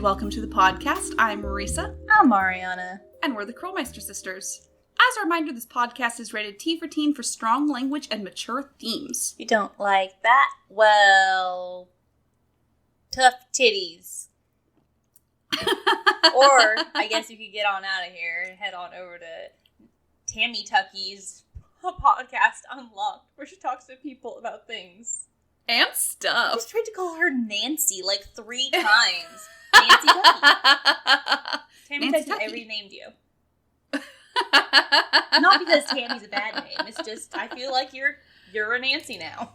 welcome to the podcast. I'm Marisa. I'm Mariana. And we're the Krolmeister sisters. As a reminder, this podcast is rated T for teen for strong language and mature themes. If you don't like that, well, tough titties. Or, I guess you could get on out of here and head on over to Tammy Tucky's podcast Unlocked, where she talks to people about things. And I stuff. just tried to call her Nancy like 3 times. Nancy Tucky. Tammy Nancy Tucky, Tucky. I renamed you. Not because Tammy's a bad name. It's just, I feel like you're a Nancy now.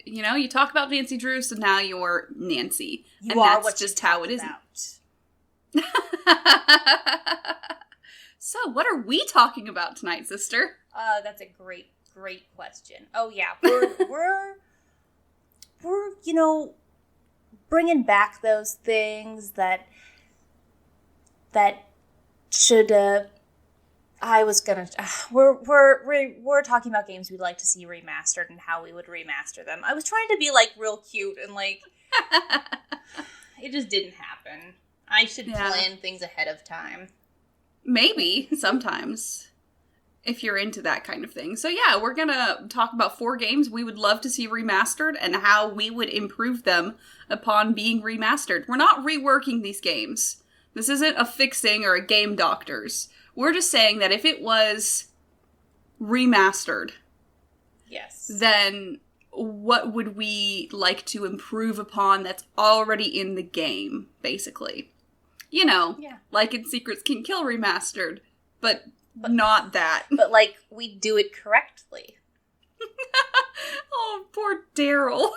You know, you talk about Nancy Drew, so now you're Nancy. You and are that's what just you how it is. So, what are we talking about tonight, sister? That's a great question. Oh yeah, we're bringing back those things that should. We're talking about games we'd like to see remastered and how we would remaster them. I was trying to be like real cute and like it just didn't happen. I should plan things ahead of time. Maybe, sometimes, if you're into that kind of thing. So yeah, we're gonna talk about 4 games we would love to see remastered and how we would improve them upon being remastered. We're not reworking these games. This isn't a fixing or a game doctors. We're just saying that if it was remastered, yes, then what would we like to improve upon that's already in the game, basically? You know, like in Secrets Can Kill Remastered, but not that. But like, we do it correctly. Oh, poor Daryl.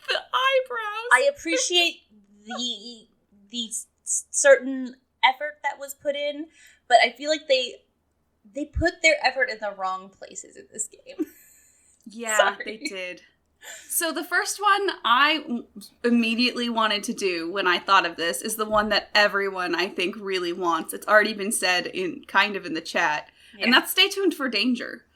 The eyebrows. I appreciate the certain effort that was put in, but I feel like they put their effort in the wrong places in this game. Yeah, Sorry. they did. So the first one I immediately wanted to do when I thought of this is the one that everyone, I think, really wants. It's already been said in the chat. Yeah. And that's Stay Tuned for Danger.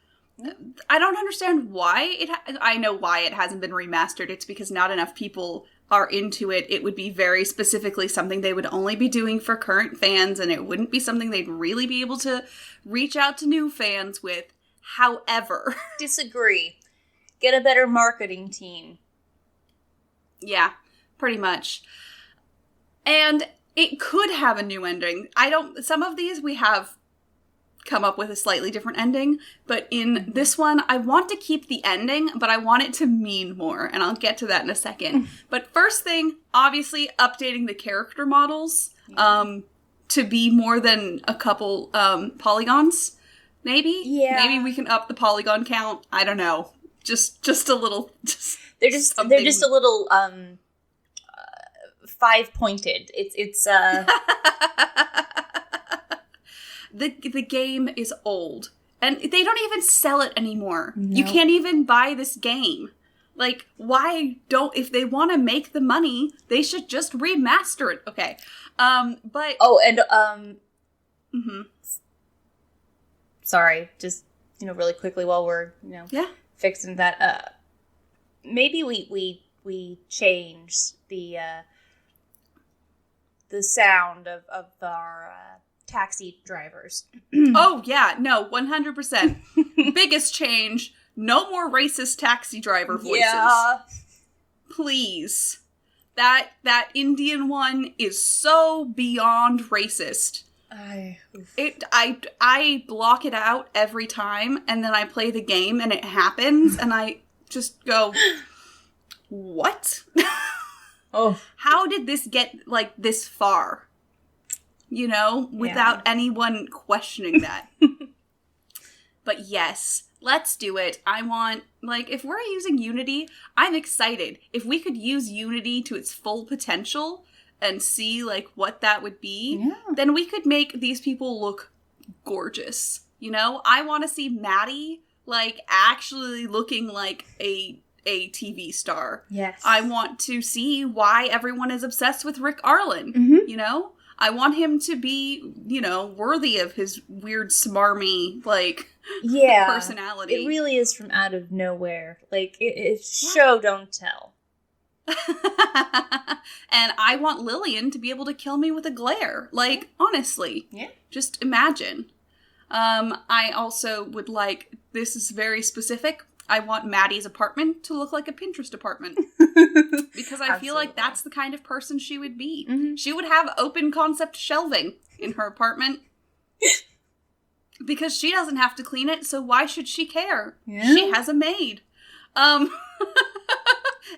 I don't understand why I know why it hasn't been remastered. It's because not enough people are into it. It would be very specifically something they would only be doing for current fans, and it wouldn't be something they'd really be able to reach out to new fans with. However, disagree. Get a better marketing team. Yeah, pretty much. And it could have a new ending. Some of these we have come up with a slightly different ending, but in this one, I want to keep the ending, but I want it to mean more, and I'll get to that in a second. But first thing, obviously, updating the character models to be more than a couple polygons, maybe? Yeah. Maybe we can up the polygon count. I don't know. Just a little. They're just a little 5-pointed. It's The game is old, and they don't even sell it anime. No. You can't even buy this game. Like, if they want to make the money, they should just remaster it. Okay. But sorry, just really quickly while we're fixing that. Maybe we change the sound of our taxi drivers. Oh yeah, no, 100%. Biggest change: no more racist taxi driver voices. Yeah. Please, that Indian one is so beyond racist. I block it out every time, and then I play the game, and it happens, and I just go, what? Oh, how did this get like this far? Without anyone questioning that. But yes, let's do it. I want, if we're using Unity, I'm excited. If we could use Unity to its full potential and see, what that would be, then we could make these people look gorgeous. I want to see Maddie, actually looking like a TV star. Yes. I want to see why everyone is obsessed with Rick Arlen, I want him to be, worthy of his weird, smarmy, personality. It really is from out of nowhere. It's show, don't tell. And I want Lillian to be able to kill me with a glare. Like, honestly. Yeah. Just imagine. I also would like, this is very specific, I want Maddie's apartment to look like a Pinterest apartment. Because I feel like that's the kind of person she would be. Mm-hmm. She would have open concept shelving in her apartment. Because she doesn't have to clean it, so why should she care? Yeah. She has a maid.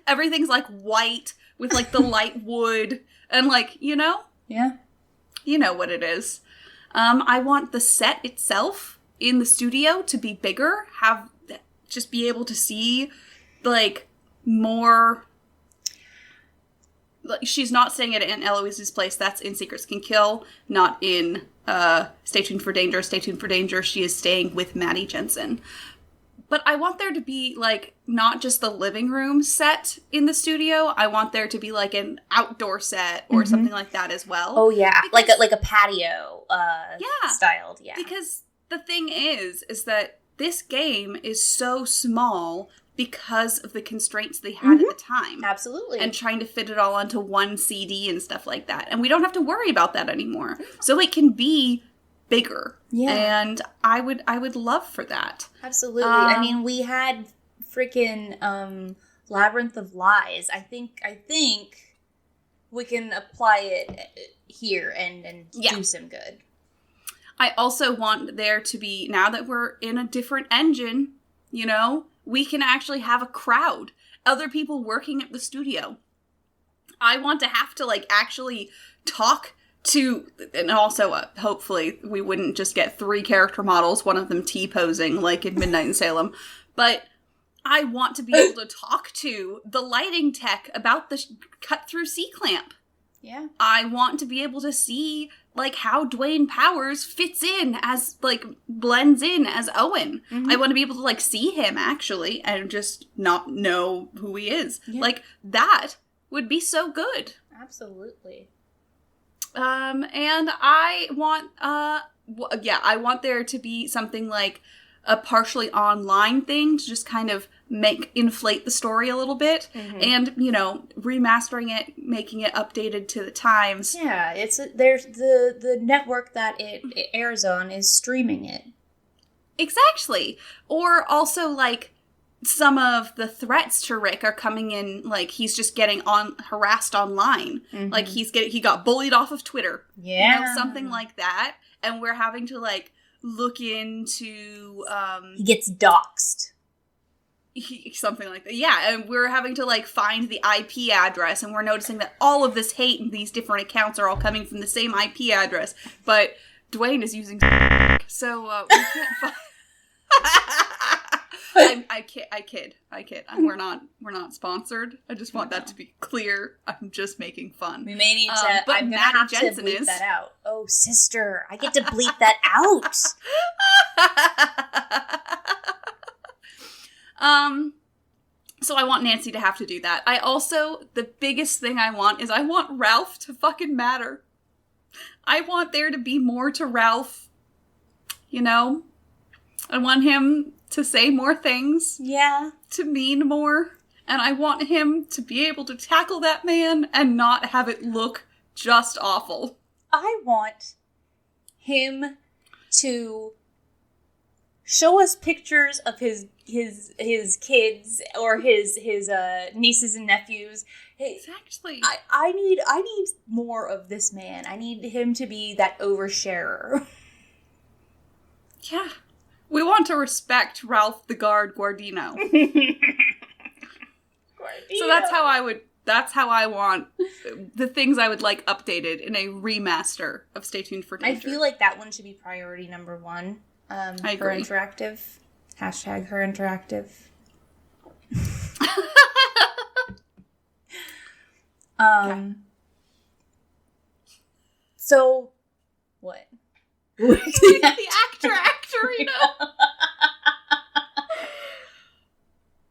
Everything's like white with like the light wood and like, you know? Yeah. You know what it is. I want the set itself in the studio to be bigger, just be able to see like more. Like, she's not staying at Aunt Eloise's place. That's in Secrets Can Kill, not in Stay Tuned for Danger. Stay Tuned for Danger, she is staying with Maddie Jensen. But I want there to be, like, not just the living room set in the studio. I want there to be, like, an outdoor set or something like that as well. Oh, yeah. Because, like a patio styled, yeah. Because the thing is that this game is so small because of the constraints they had at the time. Absolutely. And trying to fit it all onto one CD and stuff like that. And we don't have to worry about that anymore. So it can be bigger. Yeah. And I would love for that. Absolutely. I mean, we had freaking Labyrinth of Lies. I think we can apply it here and do some good. I also want there to be, now that we're in a different engine, you know, we can actually have a crowd. Other people working at the studio. I want to have to, like, actually talk to, and also, hopefully, we wouldn't just get 3 character models, one of them T-posing, like in Midnight in Salem. But I want to be able to talk to the lighting tech about the cut-through C-clamp. Yeah. I want to be able to see, like, how Dwayne Powers fits in as, like, blends in as Owen. Mm-hmm. I want to be able to, like, see him, actually, and just not know who he is. Yeah. Like, that would be so good. Absolutely. And I want, I want there to be something like a partially online thing to just kind of inflate the story a little bit, and, you know, remastering it, making it updated to the times. Yeah, there's the network that it airs on is streaming it. Exactly. Or also, like, some of the threats to Rick are coming in, like, he's just getting harassed online. Like, he got bullied off of Twitter. Yeah. You know, something like that. And we're having to, like, look into, he gets doxxed. Something like that. Yeah, and we're having to, like, find the IP address, and we're noticing that all of this hate in these different accounts are all coming from the same IP address. But Dwayne is using so, we can't find... I kid. We're not sponsored. I just want that to be clear. I'm just making fun. We may need to. But I'm gonna have to bleep that out. Oh, sister, I get to bleep that out. So I want Nancy to have to do that. The biggest thing I want is I want Ralph to fucking matter. I want there to be more to Ralph. You know? I want him to say more things. Yeah. To mean more. And I want him to be able to tackle that man and not have it look just awful. I want him to show us pictures of his kids or his nieces and nephews. Hey, exactly. I need more of this man. I need him to be that oversharer. Yeah. We want to respect Ralph the Guard Guardino. So that's how I want the things I would like updated in a remaster of Stay Tuned for Danger. I feel like that one should be priority number 1. I agree. Her interactive. # her interactive. Okay. So, what? The actor, you know?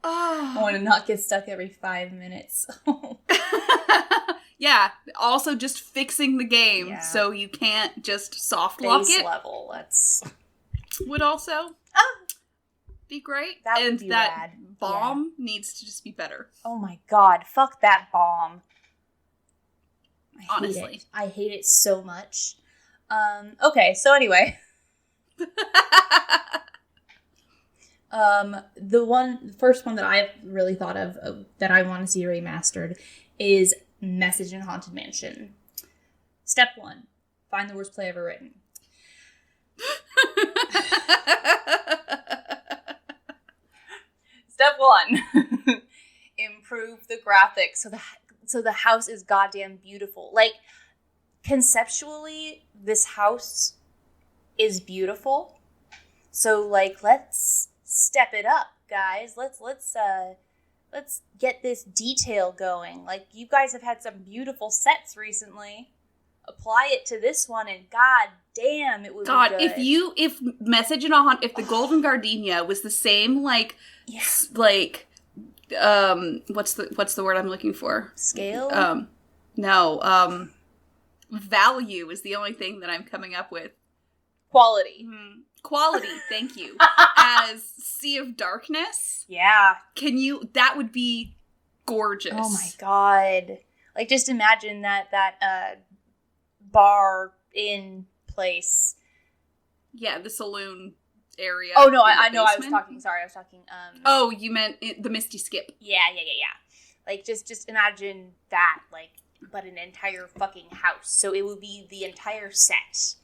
I want to not get stuck every 5 minutes. Yeah, also just fixing the game so you can't just soft lock it. Base level, that's... Would also be great. That would and be that rad. bomb needs to just be better. Oh my god, fuck that bomb. Honestly. I hate it so much. Okay, so anyway. The first one that I've really thought of that I want to see remastered is Message in Haunted Mansion. Step 1, find the worst play ever written. Step 1, improve the graphics so the house is goddamn beautiful. Like, conceptually, this house is beautiful. So, like, let's step it up, guys. Let's get this detail going. Like, you guys have had some beautiful sets recently. Apply it to this one, and god damn, it would be good. if Message in a Haunt, if the Golden Gardenia was the same, like, like, what's the word I'm looking for? Scale? No, value is the only thing that I'm coming up with. Quality. Mm-hmm. Quality, thank you. As Sea of Darkness. Yeah. That would be gorgeous. Oh my god. Like, just imagine that bar in place. Yeah, the saloon area. Oh no, I know. I was talking. Oh, you meant the Misty Skip. Yeah. Like, just imagine that, like, but an entire fucking house. So it would be the entire set.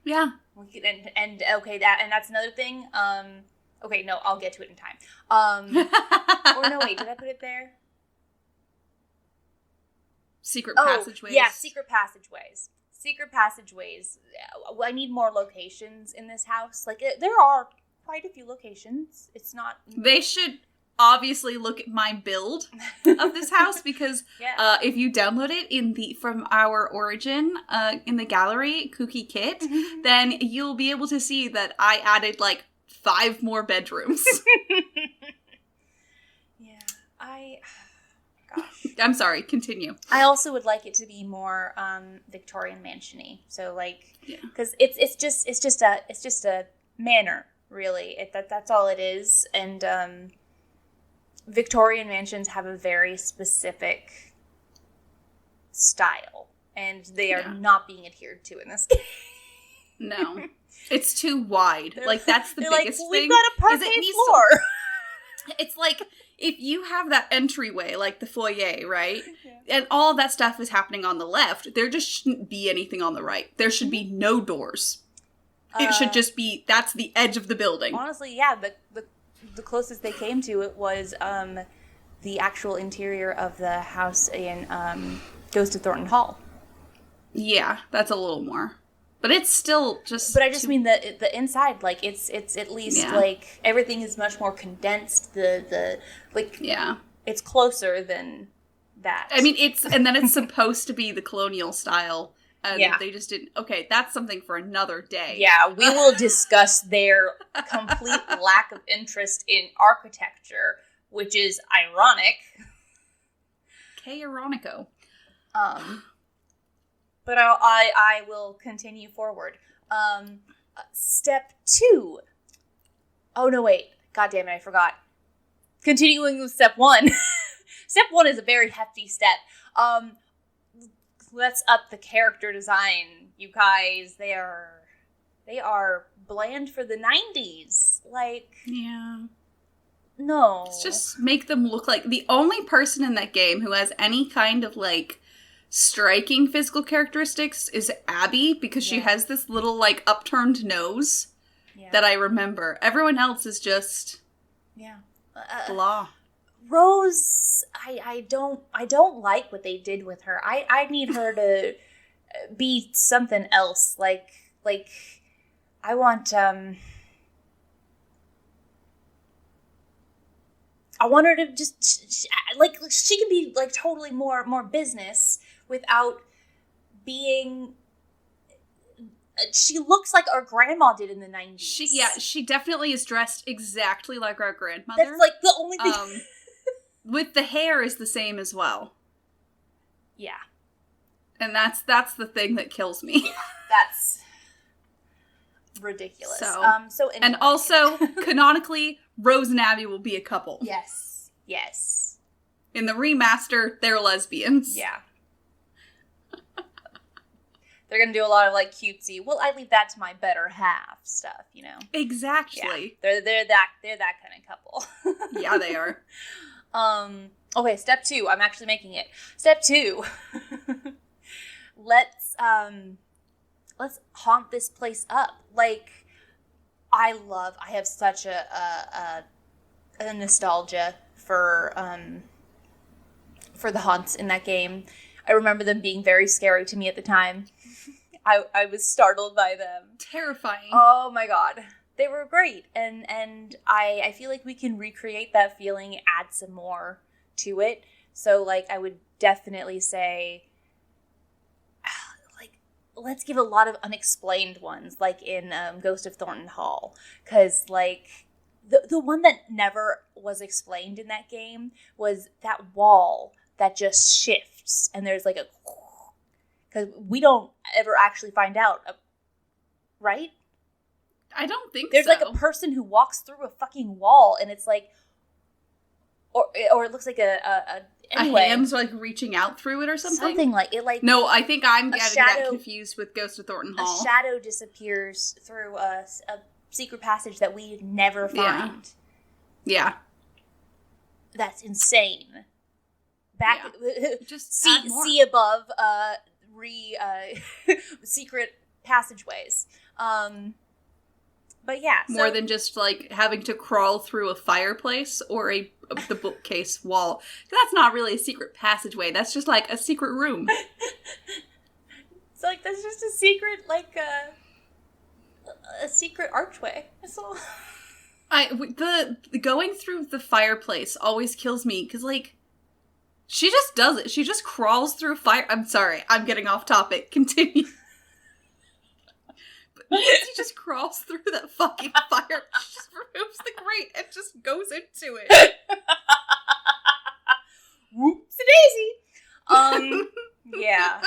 Yeah. And okay, that's another thing. Okay, no, I'll get to it in time. Or no, wait, did I put it there? Secret passageways. Yeah, secret passageways. I need more locations in this house. Like, there are quite a few locations. It's not... They should obviously look at my build of this house, because if you download it from our origin in the gallery, Kooky Kit, then you'll be able to see that I added, like, 5 more bedrooms. Gosh. I'm sorry, continue. I also would like it to be more Victorian mansion-y. So, like, because it's just a manor, really. That's all it is. And Victorian mansions have a very specific style, and they are not being adhered to in this game. No, it's too wide. Like, that's the biggest thing. We've got a parquet floor. It's like, if you have that entryway, like the foyer, right? Yeah. And all that stuff is happening on the left, there just shouldn't be anything on the right. There should be no doors. It should just be, that's the edge of the building. Honestly, yeah, the closest they came to it was the actual interior of the house in Ghost of Thornton Hall. Yeah, that's a little more. But it's still just... But I just mean the inside, like, it's at least, like, everything is much more condensed. It's closer than that. I mean, it's supposed to be the colonial style. And they just didn't... Okay, that's something for another day. Yeah, we will discuss their complete lack of interest in architecture, which is ironic. Que ironico. But I will continue forward. Step 2. Oh, no, wait. God damn it, I forgot. Continuing with step 1. Step 1 is a very hefty step. Let's up the character design, you guys. They are bland for the 90s. Like... Yeah. No. Let's just make them look like... The only person in that game who has any kind of, like... striking physical characteristics is Abby, because she has this little, like, upturned nose that I remember. Everyone else is just blah. Rose, I don't like what they did with her. I need her to be something else. Like I want I want her to just like she can be like totally more business without being. She looks like our grandma did in the 90s. She definitely is dressed exactly like our grandmother. That's like the only thing. With the hair is the same as well. Yeah. And that's the thing that kills me. Yeah, that's... ridiculous. So anyway. And also, canonically, Rose and Abby will be a couple. Yes. In the remaster, they're lesbians. Yeah. They're gonna do a lot of, like, cutesy, well, I leave that to my better half stuff, you know? Exactly. Yeah. They're that kind of couple. Yeah, they are. Okay, step 2. I'm actually making it. Step 2. Let's haunt this place up. Like, I have such a nostalgia for the haunts in that game. I remember them being very scary to me at the time. I was startled by them. Terrifying. Oh my god. They were great. And I feel like we can recreate that feeling, add some more to it. So, like, I would definitely say, like, let's give a lot of unexplained ones, like in Ghost of Thornton Hall. Because, like, the one that never was explained in that game was that wall that just shifts. And there's, like, a... Because we don't ever actually find out, right? I don't think There's, like, a person who walks through a fucking wall, and it's, like... Or it looks like anyway. A hand's, like, reaching out through it or something? Something like it, like... No, I think I'm getting that confused with Ghost of Thornton Hall. A shadow disappears through a secret passage that we never find. Yeah. That's insane. Just see above secret passageways. But yeah. More than just, like, having to crawl through a fireplace or the bookcase wall. That's not really a secret passageway. That's just, like, a secret room. It's like, that's just a secret, like, a secret archway. That's all. The going through the fireplace always kills me, because, like, she just does it. She just crawls through fire. I'm sorry. I'm getting off topic. Continue. She just crawls through that fucking fire. She just removes the grate and just goes into it. Whoopsie-daisy. Yeah.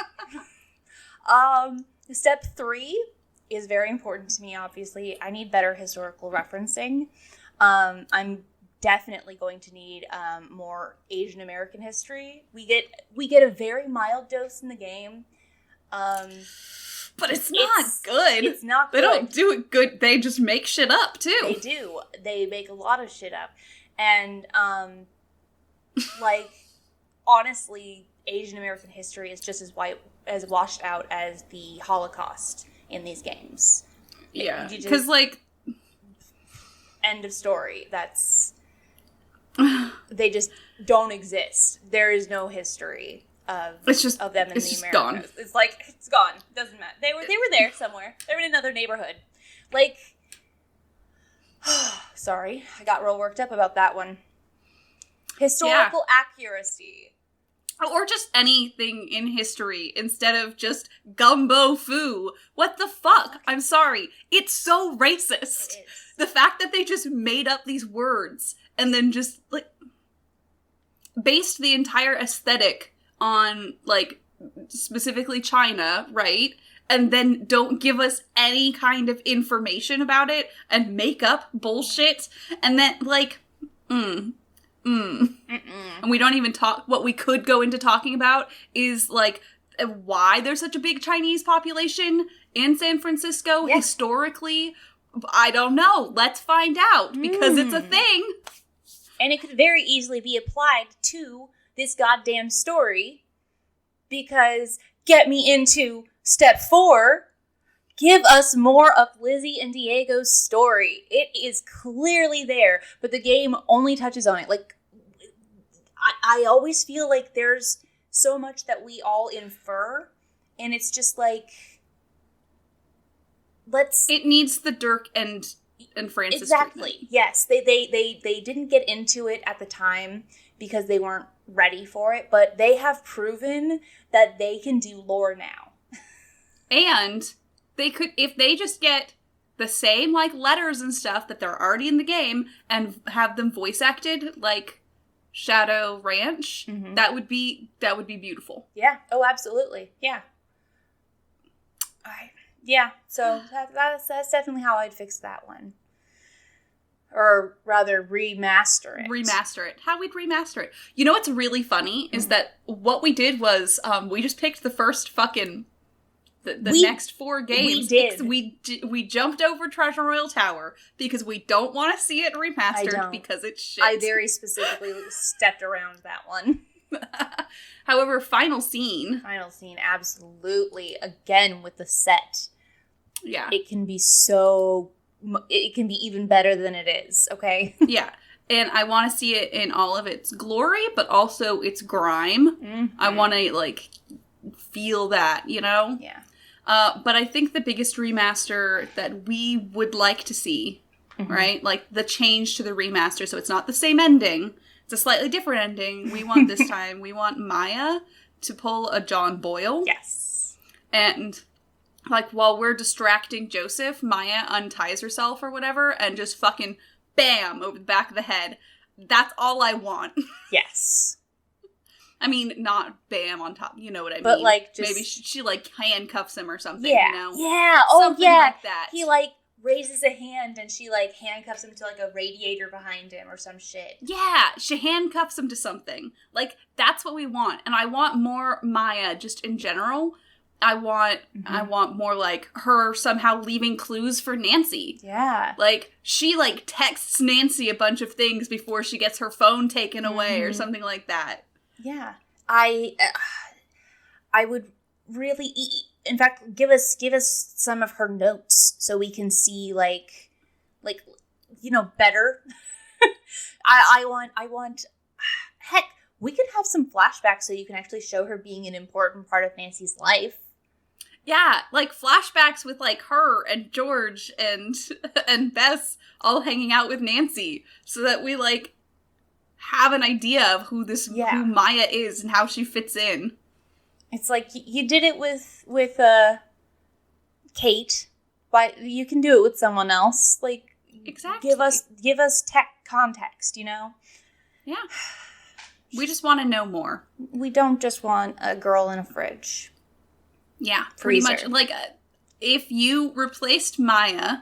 Step 3 is very important to me, obviously. I need better historical referencing. I'm definitely going to need more Asian American history. We get a very mild dose in the game. But it's not good. It's not good. They don't do it good. They just make shit up, too. They do. They make a lot of shit up. And, like, honestly, Asian American history is just as washed out as the Holocaust in these games. Yeah. Because, like... End of story. That's... They just don't exist. There is no history of them in the Americas. Gone. It's like, it's gone. Doesn't matter. They were there somewhere. They were in another neighborhood. Like, sorry, I got real worked up about that one. Historical accuracy. Or just anything in history instead of just gumbo foo. What the fuck? I'm sorry. It's so racist. It is. The fact that they just made up these words and then just, like, based the entire aesthetic on, like, specifically China, right? And then don't give us any kind of information about it and make up bullshit. And then, like, And we don't even talk, what we could go into talking about is, like, why there's such a big Chinese population in San Francisco historically. I don't know. Let's find out, because it's a thing. And it could very easily be applied to this goddamn story, because get me into step 4. Give us more of Lizzie and Diego's story. It is clearly there, but the game only touches on it. Like, I always feel like there's so much that we all infer, and it's just like, It needs the Dirk and Francis exactly treatment. Yes, they didn't get into it at the time because they weren't ready for it, but they have proven that they can do lore now. And they could, if they just get the same, like, letters and stuff that they're already in the game and have them voice acted like Shadow Ranch, that would be beautiful. Yeah. Oh, absolutely. Yeah. Yeah, so that's definitely how I'd fix that one. Or rather, remaster it. Remaster it. How we'd remaster it. You know what's really funny is that what we did was we just picked the first fucking the next 4 games. We did. We jumped over Treasure Royal Tower because we don't want to see it remastered because it's shit. I very specifically stepped around that one. However, Final Scene, absolutely. Again, with the set. Yeah. It can be even better than it is, okay? Yeah. And I want to see it in all of its glory, but also its grime. Mm-hmm. I want to, like, feel that, you know? Yeah. But I think the biggest remaster that we would like to see, right? Like, the change to the remaster, so it's not the same ending. It's a slightly different ending. We want this time, we want Maya to pull a John Boyle. Yes. And... like, while we're distracting Joseph, Maya unties herself or whatever and just fucking bam over the back of the head. That's all I want. Yes. I mean, not bam on top, you know what I mean. But, like, just... maybe she like, handcuffs him or something, yeah. you know? Yeah, oh, something yeah. like that. He, like, raises a hand and she, like, handcuffs him to, like, a radiator behind him or some shit. Yeah, she handcuffs him to something. Like, that's what we want. And I want more Maya, just in general. I want more, like, her somehow leaving clues for Nancy. Yeah. Like, she, like, texts Nancy a bunch of things before she gets her phone taken away or something like that. Yeah. I would really... in fact, give us some of her notes so we can see, like, you know, better. I want... Heck, we could have some flashbacks so you can actually show her being an important part of Nancy's life. Yeah, like flashbacks with like her and George and Bess all hanging out with Nancy so that we like have an idea of who Maya is and how she fits in. It's like you did it with Kate, but you can do it with someone else. Like, exactly. Give us tech context, you know? Yeah. We just want to know more. We don't just want a girl in a fridge. Yeah, pretty much. Like, if you replaced Maya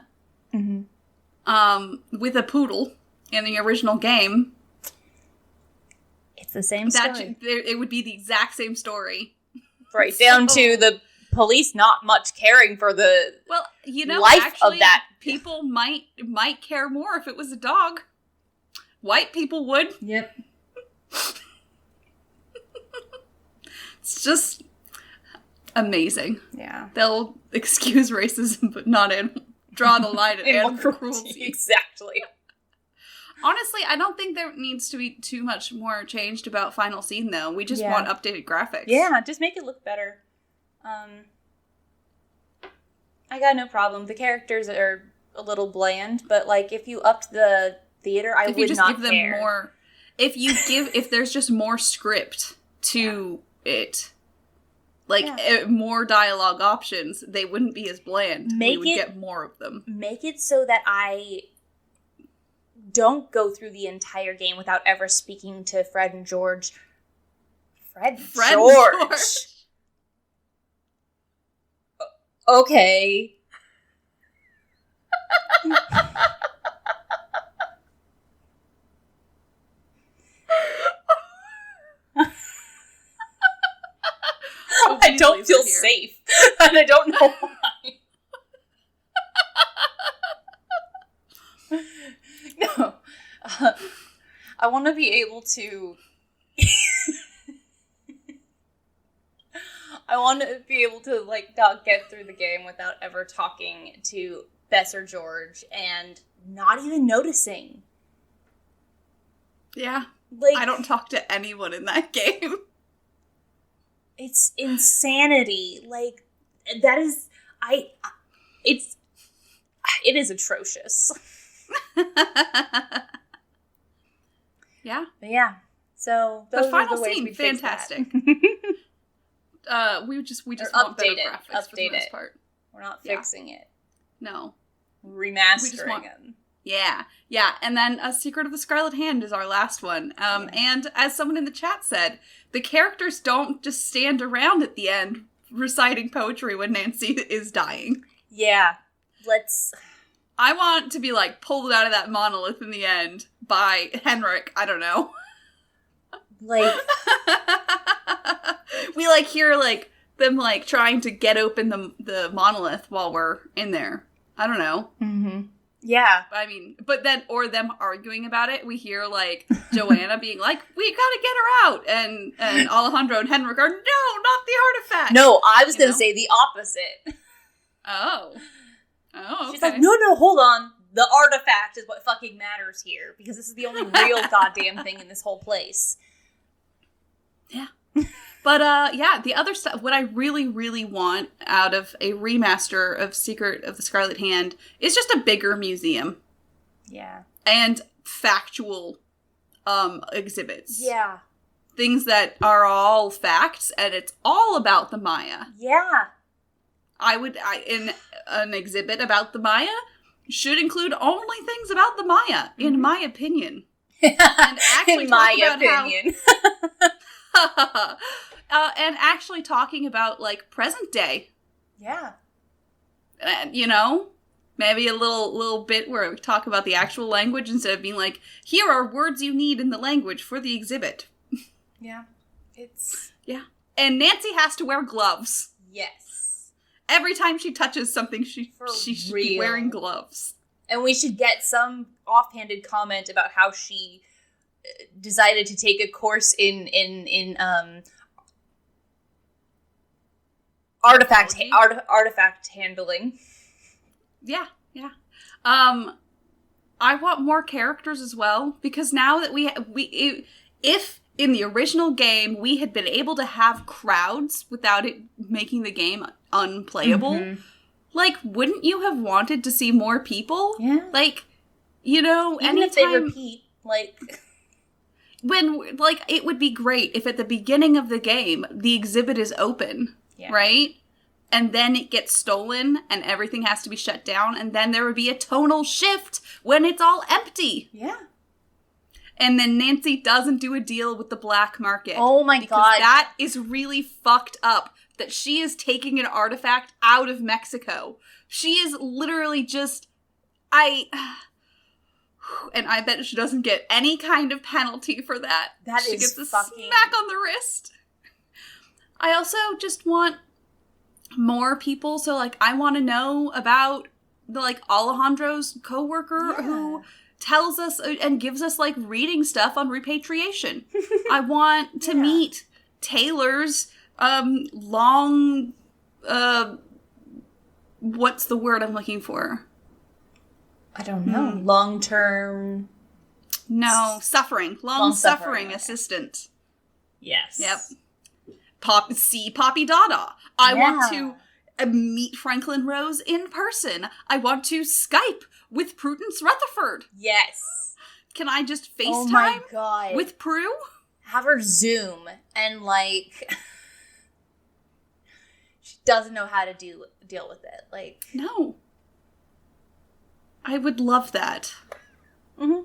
with a poodle in the original game... it's the same story. It would be the exact same story. Right, down to the police not much caring for the life of that. People might care more if it was a dog. White people would. Yep. It's just... amazing. Yeah. They'll excuse racism, but not draw the line at animal cruelty. Exactly. Honestly, I don't think there needs to be too much more changed about Final Scene, though. We just want updated graphics. Yeah, just make it look better. I got no problem. The characters are a little bland, but, like, if you upped the theater, I would not care. If you just give them more... if there's just more script to it... like, more dialogue options, they wouldn't be as bland. We would get more of them. Make it so that I don't go through the entire game without ever speaking to Fred and George. Fred George. Okay. I don't feel safe. And I don't know why. No. I want to be able to... I want to be able to, like, not get through the game without ever talking to Bess or George and not even noticing. Yeah. Like, I don't talk to anyone in that game. It's insanity. Like, that is... it is atrocious. Yeah. But yeah. So, those the final are the ways scene, we fantastic. We just want better graphics for the most part. We're not fixing it. No. Remastering them. Yeah. Yeah. And then A Secret of the Scarlet Hand is our last one. And as someone in the chat said, the characters don't just stand around at the end reciting poetry when Nancy is dying. Yeah. Let's... I want to be, like, pulled out of that monolith in the end by Henrik. I don't know. Like... we, like, hear, like, them, like, trying to get open the monolith while we're in there. I don't know. Mm-hmm. Yeah. I mean, but then, or them arguing about it. We hear, like, Joanna being like, we gotta get her out. And Alejandro and Henrik are, no, not the artifact. No, I was gonna say the opposite. Oh. Oh, okay. She's like, no, hold on. The artifact is what fucking matters here, because this is the only real goddamn thing in this whole place. Yeah. But, yeah, the other stuff, what I really, really want out of a remaster of Secret of the Scarlet Hand is just a bigger museum. Yeah. And factual, exhibits. Yeah. Things that are all facts, and it's all about the Maya. Yeah. In an exhibit about the Maya should include only things about the Maya, in my opinion. And actually in my opinion. And actually talking about, like, present day. Yeah. And, you know, maybe a little bit where we talk about the actual language instead of being like, here are words you need in the language for the exhibit. Yeah. It's... Yeah. And Nancy has to wear gloves. Yes. Every time she touches something, she should be wearing gloves. And we should get some offhanded comment about how she decided to take a course in artifact handling. Yeah. I want more characters as well, because now that if in the original game we had been able to have crowds without it making the game unplayable, like, wouldn't you have wanted to see more people? Yeah. Like, you know, even if they repeat, like... When, like, it would be great if at the beginning of the game, the exhibit is open, right? And then it gets stolen, and everything has to be shut down, and then there would be a tonal shift when it's all empty. Yeah. And then Nancy doesn't do a deal with the black market. Oh my God. That is really fucked up, that she is taking an artifact out of Mexico. She is literally just... And I bet she doesn't get any kind of penalty for that. She gets a smack on the wrist. I also just want more people. So, like, I want to know about Alejandro's coworker who tells us and gives us, like, reading stuff on repatriation. I want to meet Taylor's long... what's the word I'm looking for? I don't know. Long-term... No, suffering. Long-suffering assistant. Yes. Yep. Poppy Dada. I want to meet Franklin Rose in person. I want to Skype with Prudence Rutherford. Yes. Can I just FaceTime with Prue? Have her Zoom and, like... she doesn't know how to deal with it. Like... No. I would love that. Mm-hmm.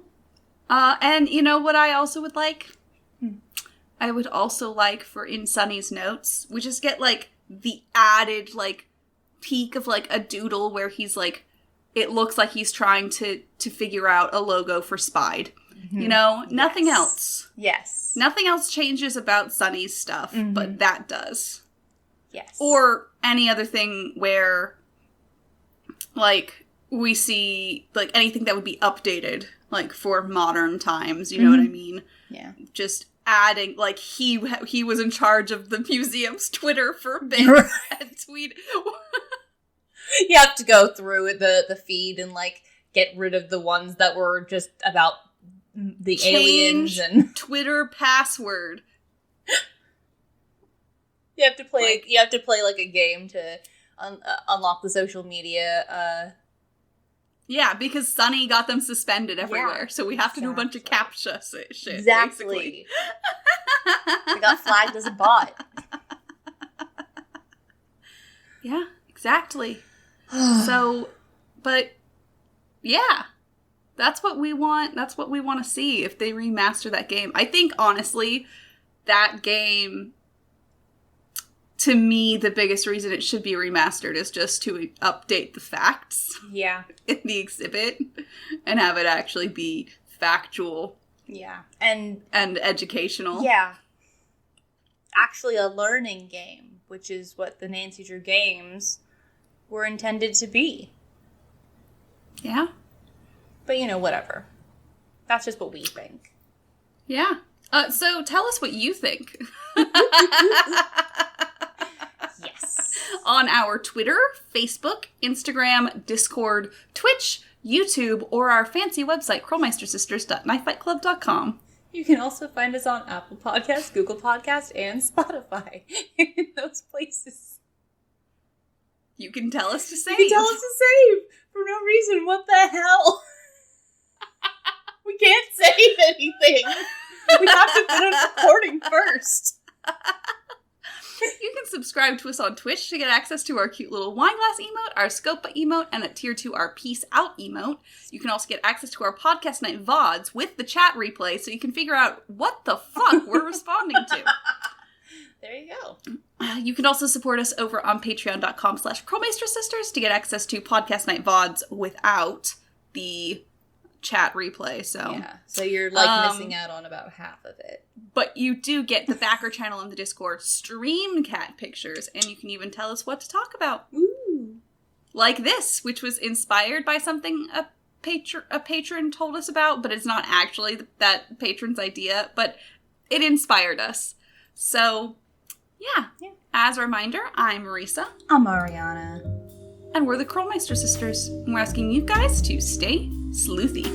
And you know what I also would like? I would also like for in Sunny's notes, we just get, like, the added, like, peek of, like, a doodle where he's, like, it looks like he's trying to figure out a logo for Spide. Mm-hmm. You know? Nothing else. Yes. Nothing else changes about Sunny's stuff, but that does. Yes. Or any other thing where, like... we see, like, anything that would be updated, like, for modern times, you know what I mean? Yeah. Just adding, like, he was in charge of the museum's Twitter for a bit and tweet. You have to go through the feed and, like, get rid of the ones that were just about the aliens and... Twitter password. You have to play, like, a game to unlock the social media, Yeah, because Sunny got them suspended everywhere, so we have to do a bunch of CAPTCHA shit, Exactly. They got flagged as a bot. Yeah, exactly. So, but, yeah. That's what we want. That's what we want to see if they remaster that game. I think, honestly, that game to me, the biggest reason it should be remastered is just to update the facts in the exhibit and have it actually be factual. Yeah. And educational. Yeah. Actually a learning game, which is what the Nancy Drew games were intended to be. Yeah. But, whatever. That's just what we think. Yeah. So tell us what you think. Yes. On our Twitter, Facebook, Instagram, Discord, Twitch, YouTube, or our fancy website, krolmeistersisters.knifefightclub.com. You can also find us on Apple Podcasts, Google Podcasts, and Spotify. In those places. You can tell us to save. You can tell us to save for no reason. What the hell? We can't save anything. We have to finish recording first. You can subscribe to us on Twitch to get access to our cute little wine glass emote, our Scopa emote, and at tier 2 our Peace Out emote. You can also get access to our podcast night VODs with the chat replay so you can figure out what the fuck we're responding to. There you go. You can also support us over on patreon.com/Krolmeister to get access to podcast night VODs without the chat replay. So you're missing out on about half of it. But you do get the backer channel in the Discord stream cat pictures, and you can even tell us what to talk about. Ooh. Like this, which was inspired by something a patron told us about, but it's not actually that patron's idea, but it inspired us. So, yeah. As a reminder, I'm Marisa. I'm Ariana. And we're the Krolmeister sisters. And we're asking you guys to stay sleuthy.